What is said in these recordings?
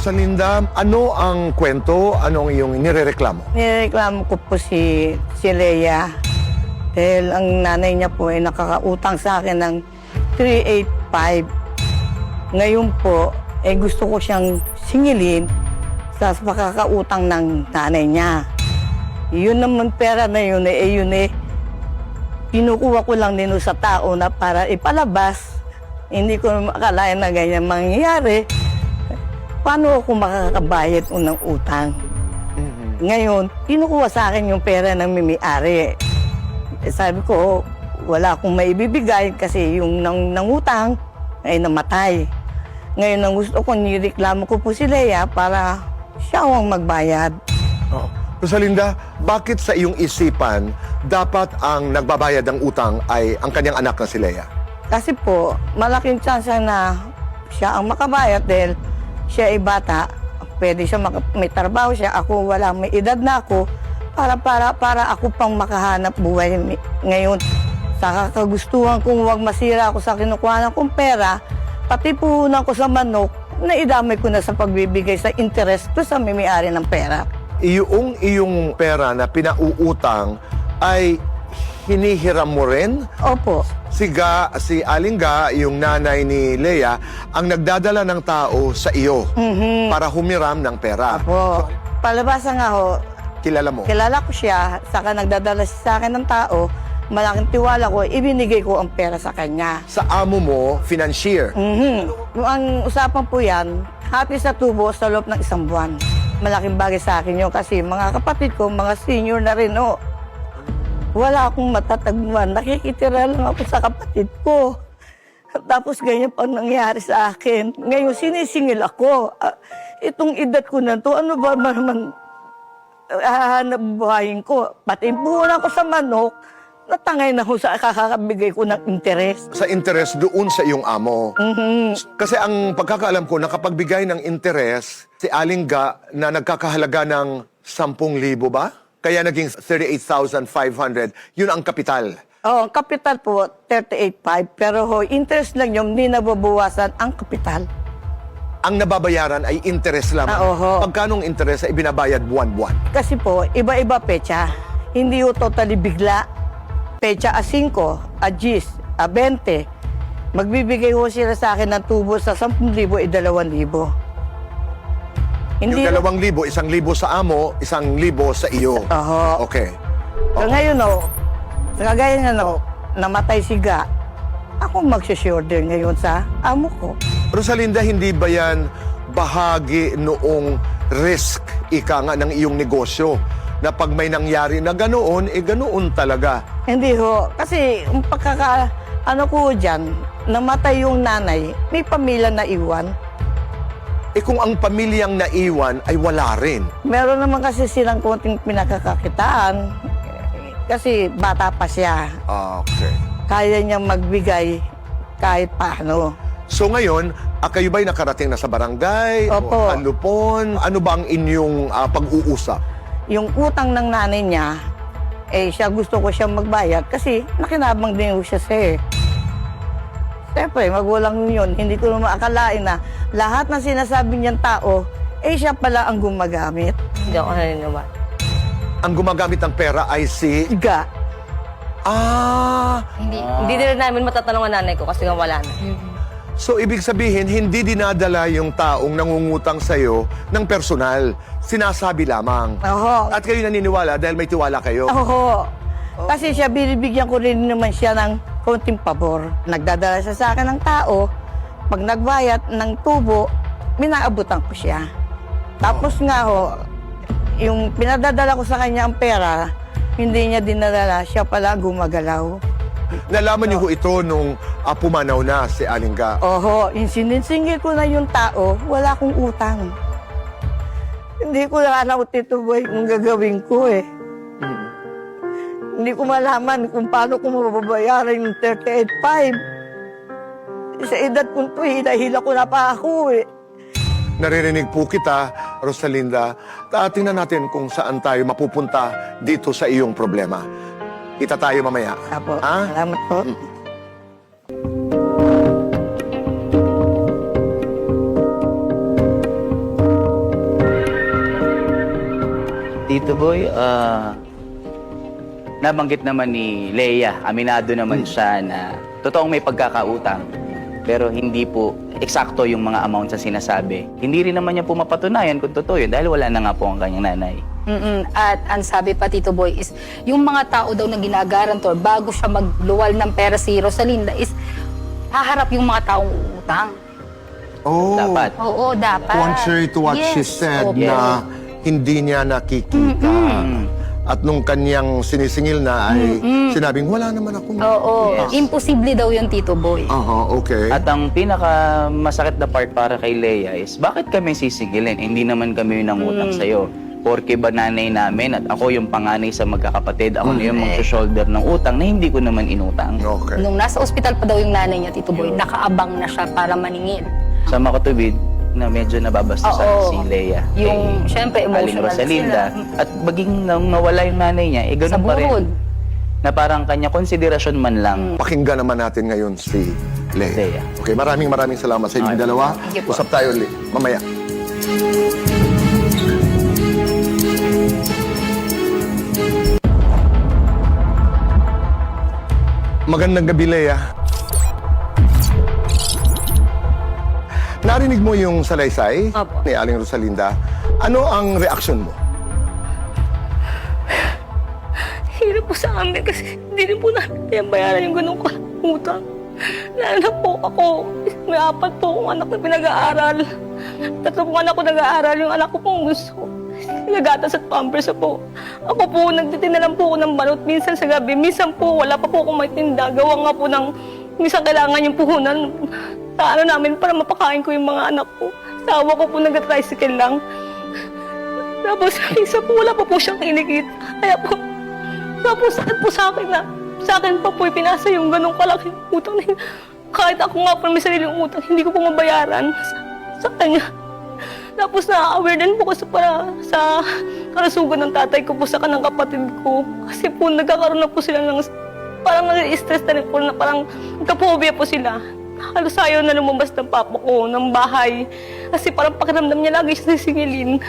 Rosalinda, ano ang kwento? Ano ang iyong nirereklamo? Nireklamo ko po si Leia. Dahil ang nanay niya po ay nakakautang sa akin ng 385. Ngayon po, gusto ko siyang singilin sa makakautang ng nanay niya. Yun naman pera na yun, kinukuha ko lang din sa tao na para ipalabas. Hindi ko makalain na ganyan mangyayari. Paano ako makakabayad ng utang? Ngayon, kinukuha sa akin yung pera ng mimi-ari. Sabi ko, wala akong maibibigay kasi yung nangutang ay namatay. Ngayon, ang gusto ko, nireklamo ko po si Leia para siya ang magbayad. Oh. Rosalinda, bakit sa iyong isipan dapat ang nagbabayad ng utang ay ang kanyang anak na si Leia? Kasi po, malaking chance na siya ang makabayad dahil siya ay bata. Pwede siya may trabaho siya. Ako wala, may edad na ako. Para ako pang makahanap buhay ngayon. Sa kakagustuhan kong huwag masira ako sa kinukuha kong pera, pati puhunan ko sa manok, naidamay ko na sa pagbibigay sa interest ko sa may-ari ng pera. Iyong pera na pinauutang ay hinihiram mo rin? Opo. Si Aling Ga, yung nanay ni Leia, ang nagdadala ng tao sa iyo para humiram ng pera. Opo. Palabasa nga ho, Kilala mo? kilala ko siya, saka nagdadala siya sa akin ng tao, malaking tiwala ko, ibinigay ko ang pera sa kanya. Sa amo mo, financier. Ang usapan po yan, hati sa tubo sa loob ng 1 buwan. Malaking bagay sa akin yun kasi mga kapatid ko, mga senior na rin, wala akong matatagpuan. Nakikitira lang ako sa kapatid ko. Tapos ganyan pa nangyari sa akin. Ngayon, sinisingil ako. Itong edad ko na to, ano ba naman hahanap buhayin ko? Pati puhunan ko sa manok, natangay na ho sa kakabigay ko ng interes. Sa interest doon sa iyong amo. Kasi ang pagkakaalam ko, nakapagbigay ng interes si Aling Ga na nagkakahalaga ng 10,000 ba? Kaya naging 38,500. Yun ang kapital. Oh, kapital po, 38.5. Pero ho, interest lang yun, hindi nababawasan ang kapital. Ang nababayaran ay interest lamang. Oho. Pagkanong interest ay binabayad buwan-buwan. Kasi po, iba-iba pecha. Hindi ho totally bigla. Pecha a 5, a 10, a 20. Magbibigay ho sila sa akin ng tubo sa 10,000 e 2,000. Hindi Yung 2,000, 1,000 sa amo, 1,000 sa iyo. Oho. Okay. So ngayon sa kagaya nga namatay si Ga, ako magsisorder ngayon sa amo ko. Rosalinda, hindi ba yan bahagi noong risk, ika nga, ng iyong negosyo? Na pag may nangyari na ganoon, ganoon talaga. Hindi ho. Kasi ang ano ko dyan, namatay yung nanay, may pamilya na iwan. Kung ang pamilyang naiwan ay wala rin. Meron naman kasi silang konting pinakakakitaan. Kasi bata pa siya. Okay. Kaya niyang magbigay kahit paano. So ngayon, kayo ba'y nakarating na sa barangay? Opo. O alupon? Ano ba ang inyong pag-uusap? Yung utang ng nanay niya, siya gusto ko siyang magbayad kasi nakinabang din siya siya. Siyempre, magulang yun. Hindi ko naman akalain na lahat ng sinasabi niyang tao, siya pala ang gumagamit. Hindi ako naniniwala. Ang gumagamit ng pera ay si... Ga. Hindi din namin matatanong ang nanay ko kasi nga wala na. So, ibig sabihin, hindi dinadala yung taong nangungutang sa'yo ng personal. Sinasabi lamang. Oho. At kayo naniniwala dahil may tiwala kayo. Oho. Kasi siya, binibigyan ko rin naman siya ng konting pabor. Nagdadala siya sa akin ng tao. Pag nagbayad ng tubo, minaabutan ko siya. Tapos nga ho, yung pinadadala ko sa kanya ang pera, hindi niya dinadala, siya pala gumagalaw. Nalaman niyo ho ito nung pumanaw na si Aling Ga. Oho, yung sinisingil ko na yung tao, wala akong utang. Hindi ko na alam Tito Boy kung gagawin ko Hindi ko malaman kung paano ko mababayaran yung 38.5. Sa edad ko ito, hila ko na pa ako Naririnig po kita, Rosalinda. Tingnan natin kung saan tayo mapupunta dito sa iyong problema. Kita tayo mamaya. Apo, Ha? salamat po. Tito Boy, nabanggit naman ni Leia, aminado naman siya na totoong may pagkakautang. Pero hindi po eksakto yung mga amounts na sinasabi. Hindi rin naman niya po mapatunayan kung totoo yun dahil wala na nga po ang kanyang nanay. At ang sabi pa, Tito Boy, is yung mga tao daw na ginagarantor bago siya magluwal ng pera si Rosalinda is haharap yung mga taong uutang. Oh, Dapat. Oo, dapat. contrary to what she Yes, said opo. na hindi niya nakikita. At nung kanyang sinisingil na ay sinabing, wala naman akong... Oo, Yes. imposible daw yun, Tito Boy. Aha, okay. At ang pinaka masakit na part para kay Leia is bakit kami sisigilin? Hindi naman kami yung nangutang sa'yo. Porke ba nanay namin at ako yung panganay sa magkakapatid, ako na yung mag-shoulder ng utang na hindi ko naman inutang. Okay. Nung nasa ospital pa daw yung nanay niya, Tito Boy, nakaabang na siya para maningil. Sa makatubid na medyo nababastusan Oo. si Leia. Yung, syempre, Aling emotional Rosalinda. sila. At baging nang nawala yung nanay niya, eh Sa ganun pa burod. rin. Na parang kanya konsiderasyon man lang. Pakinggan naman natin ngayon si Leia. Leia. Okay, maraming salamat sa inyong Okay. dalawa. Sige po. Usap tayo ulit mamaya. Magandang gabi, Leia. Narinig mo yung salaysay Opo. ni Aling Rosalinda. Ano ang reaksyon mo? Hirap po sa amin kasi hindi rin po namin kayang bayaran yung ganung utang. Lalo na po ako, may 4 po akong anak na pinag-aaral. 3 pong anak ko nag-aaral, yung anak ko pong gusto. Nagatas at pampers po. Ako po, nagtitinda lang po ako ng balot minsan sa gabi. Minsan po, wala pa po akong may tinda. Gawa nga po ng, minsan kailangan yung puhunan sa ano namin para mapakain ko yung mga anak ko. Sa awa ko po nag-tricycle lang. Tapos, isa po, wala pa po siyang kinikita. Kaya po, tapos sakit po sa akin na, sa akin pa po ipinasa yung ganong kalaking utang na yun. Kahit ako nga po may sariling utang, hindi ko po mabayaran sa kanya. Tapos na-aware din po kasi para sa karasugan ng tatay ko po sa kanang kapatid ko. Kasi po nagkakaroon na po sila ng, parang nag-stress na rin po, na parang nagka-phobia po sila. Halos ayaw na lumabas ng papa ko, ng bahay. Kasi parang pakiramdam niya lagi siya sisingilin.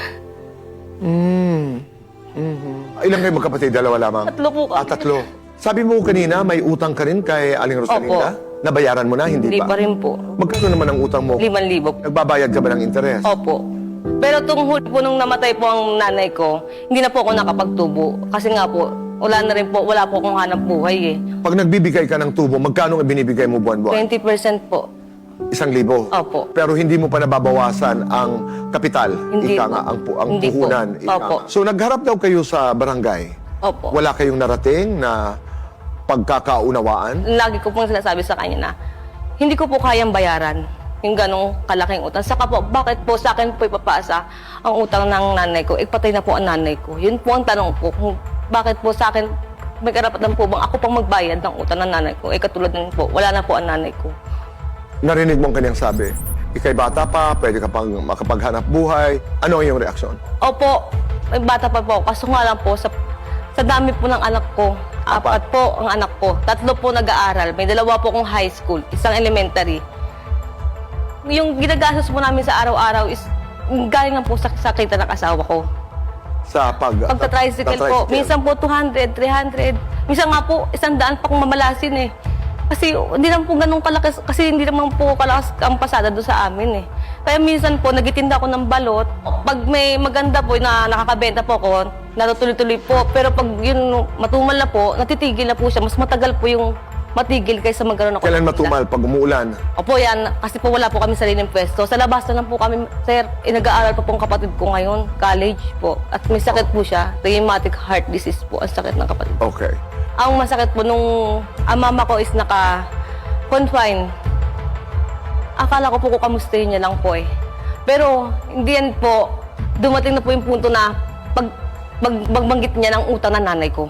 Ilan kayo magkapatid? Dalawa lamang? 3 po kami. 3. Sabi mo kanina, may utang ka rin kay Aling Rosalinda? Nabayaran mo na, hindi Hindi pa? pa rin po. Magkano naman ang utang mo? 5,000. Nagbabayad ka ba ng interes? Opo. Pero tung huli po nung namatay po ang nanay ko, hindi na po ako nakapagtubo. Kasi nga po, wala po akong hanap buhay eh. Pag nagbibigay ka ng tubo, magkano ang binibigay mo buwan-buwan? 20% po. 1,000. Opo. Pero hindi mo pa nababawasan ang kapital. Hindi Ika po. nga, ang Hindi po. puhunan. Ika Opo. nga. So nagharap daw kayo sa barangay. Opo. Wala kayong narating na pagkakaunawaan? Lagi ko pong sinasabi sa kanya na hindi ko po kayang bayaran yung ganong kalaking utang. Saka po, bakit po sa akin po ipapasa ang utang ng nanay ko? Patay na po ang nanay ko. Yun po ang tanong ko, kung bakit po sa akin may karapatan po bang ako pang magbayad ng utang ng nanay ko? Katulad din po, wala na po ang nanay ko. Narinig mo ang kanyang sabi, ikay bata pa, pwede ka pang makapaghanap buhay. Ano ang iyong reaksyon? Opo, may bata pa po. Kaso nga lang po, sa dami po ng anak ko, 4 po ang anak ko. 3 po nag-aaral. May 2 po akong high school, isang elementary. Yung ginagastos po namin sa araw-araw is galing lang po sa kita ng asawa ko. Sa Pagta-tricycle po, minsan po 200, 300. Minsan nga po, 100 pa kung mamalasin eh. Kasi hindi naman po ganun kalakas, kasi hindi naman po kalakas ang pasada doon sa amin eh. Kaya minsan po, nagitinda ako ng balot. Pag may maganda po na nakakabenta po ako, natutuloy-tuloy po. Pero pag yun matumal na po, natitigil na po siya. Mas matagal po yung matigil kaysa magkaroon ako. Kailan ng matumal? Pag umuulan? Opo, yan. Kasi po wala po kami sariling pwesto. Sa labas na lang po kami, sir, nag-aaral pa pong kapatid ko ngayon, college po. At may sakit po siya, rheumatic heart disease po, ang sakit ng kapatid. Okay. Ang masakit po nung ang mama ko is naka-confine. Akala ko po kukamustahin niya lang po eh. Pero hindi yan po, dumating na po yung punto na pagbanggit niya ng utang na nanay ko.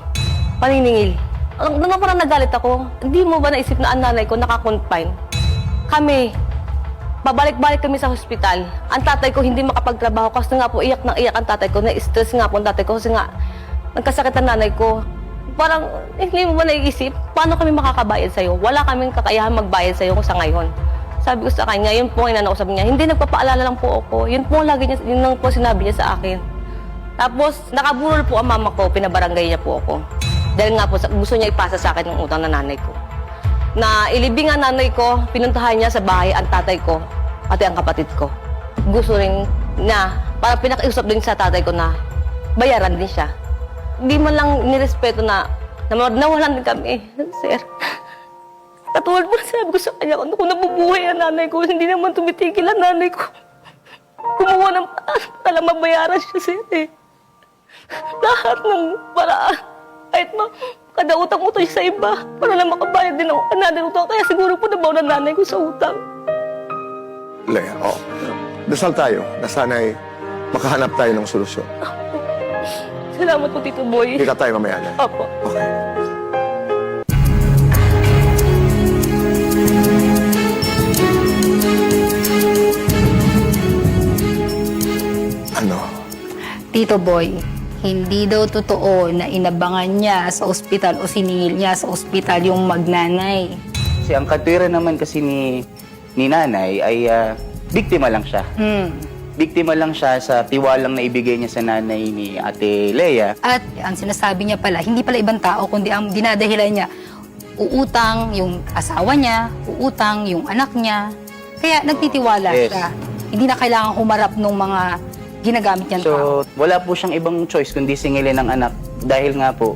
Paniningil. Nung parang nagalit ako, hindi mo ba naisip na ang nanay ko naka-confine? Kami, babalik-balik kami sa hospital. Ang tatay ko hindi makapagtrabaho kasi nga po iyak na iyak ang tatay ko. Na-stress nga po ang tatay ko kasi nga nagkasakit ang nanay ko. Parang, hindi mo ba naiisip, paano kami makakabayad sa'yo? Wala kaming kakayahan magbayad sa'yo sa ngayon. Sabi ko sa kanya, yun po ang inanausap niya. Hindi, nagpapaalala lang po ako. Yun po ang lagi niya, yun lang po sinabi niya sa akin. Tapos, nakaburol po ang mama ko, pinabarangay niya po ako. Dahil nga po, gusto niya ipasa sa akin ng utang na nanay ko. Na ilibing ang nanay ko, pinuntahan niya sa bahay ang tatay ko, pati ang kapatid ko. Gusto rin na, para pinakiusap din sa tatay ko na bayaran din siya. Di man lang nirespeto na nawalan din kami, sir. Katulad po na sabi ko sa kanya, kung nabubuhay ang nanay ko, hindi naman tumitigil ang nanay ko. Kumuha ng para mabayaran siya, sir, eh. Lahat ng paraan, kahit kada utang-utang siya sa iba, para lang makabayad din ng another utang. Kaya siguro po nabaw ng nanay ko sa utang. Leia, dasal tayo na sana'y makahanap tayo ng solusyon. Salamat po, Tito Boy. Kita tayo mamaya na. Opo. Okay. Ano? Tito Boy, hindi daw totoo na inabangan niya sa ospital o siningil niya sa ospital yung magnanay. Kasi ang katwiran naman kasi ni nanay ay biktima lang siya. Biktima lang siya sa tiwalang na ibigay niya sa nanay ni Ate Leia. At ang sinasabi niya pala, hindi pala ibang tao, kundi ang dinadahilan niya, uutang yung asawa niya, uutang yung anak niya. Kaya nagtitiwala Yes. siya. Hindi na kailangan humarap ng mga ginagamit niyang tao. So, wala po siyang ibang choice kundi singilin ng anak. Dahil nga po,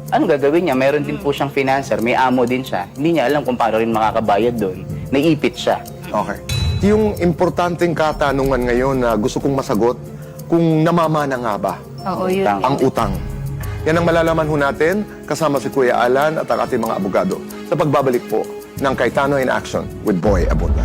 anong gagawin niya? Meron din po siyang financer, may amo din siya. Hindi niya alam kung paano rin makakabayad doon. Naipit siya. Okay. Yung importanteng katanungan ngayon na gusto kong masagot, kung namamana nga ba Oo, yun. ang utang? Yan ang malalaman ho natin kasama si Kuya Alan at ang ating mga abogado sa pagbabalik po ng Cayetano in Action with Boy Abunda.